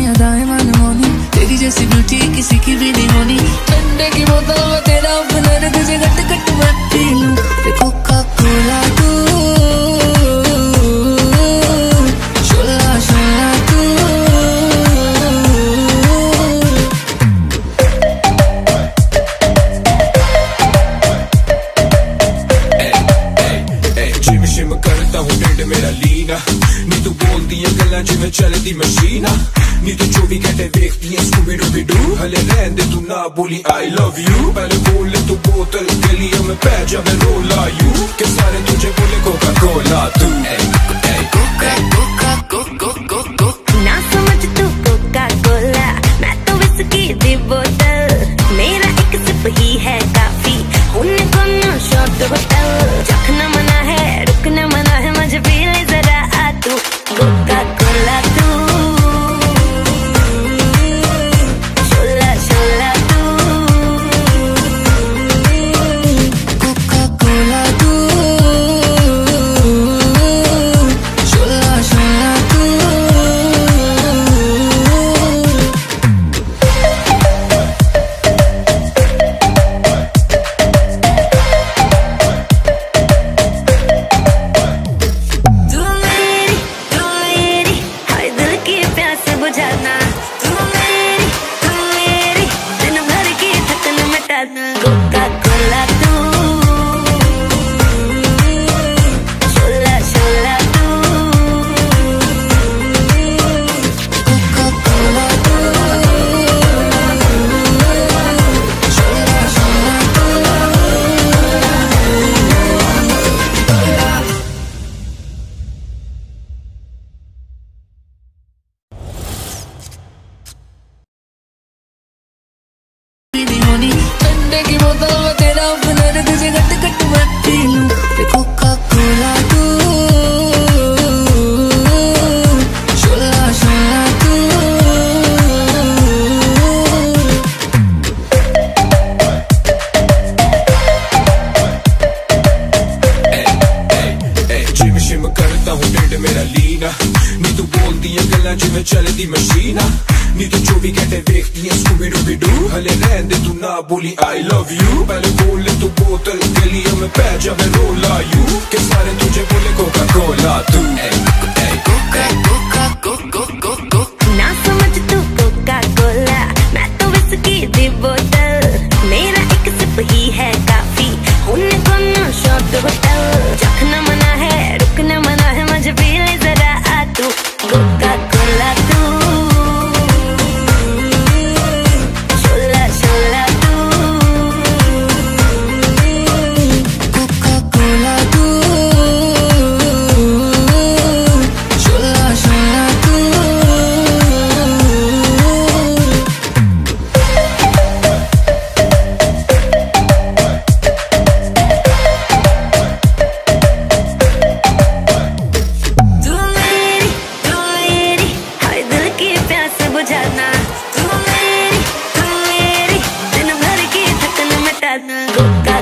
अदाएं मनमोनी, तेरी जैसी ब्यूटी किसी की भी नहीं होनी। ठंडे की बोतल में तेरा ओपनर, तुझे गट गट मैं पी लूं। कोका कोला तू, शोला शोला तू। जिम शिम करता हूँ ढिड मेरा लीना, नी तू बोलती है गल्ला जिमें चलती मशीना, नी तू 24 घंटे देखती है स्कूबी डूबी डू। हले रहन दे तू ना बोली आई लव यू, पहले बोल ले तू बोतल गलियों में पै जा मैं रोला यू, के सारे तुझे बोले कोका कोला तू। कोका कोका कोको कोको ना समझ तू कोका कोला, मैं तो विस्की दी बोतल, मेरा एक सिप ही है काफी, होने को ना शॉट होटल। चखना मना है रुकना मना है, मुझे पी ले जरा आ तू कोका कोला तू, शोला शोला तू। कोका कोला तू, शोला शोला तू। तू मेरी हर दिल की प्यास बुझाना, तू मेरी दिन भर की थकन मिटाना। कोका कोला तू, शोला शोला तू। कोका कोला तू, शोला शोला तू। ठंडे की बोतल में तेरा ओपनर, तुझे गट गट मैं पी लूं। कोका कोला तू, शोला शोला तू। जिम शिम करता हूँ ढिड मेरा लीना, नी तू बोलती है गल्ला जिमें चलती मशीना, नी तू 24 घंटे देखती है स्कूबी डूबी डू। हले रहन दे तू ना बोली आई लव यू, पहले बोल ले तू बोतल गलियों में पै जा मैं रोला यू, के सारे तुझे बोले कोका कोला तू। कोका कोका कोको कोको ना समझ तू कोका कोला, मैं तो विस्की दी बोतल, मेरा एक सिप ही है काफी, होने को ना शॉट होटल। चखना मना है रुकना मना है, मुझे पी ले जरा आ तू कोका कोला तू, शोला शोला तू। कोका कोला तू, शोला शोला तू। तू मेरी हर दिल की प्यास बुझाना, तू मेरी दिन भर की थकन मिटाना। कोका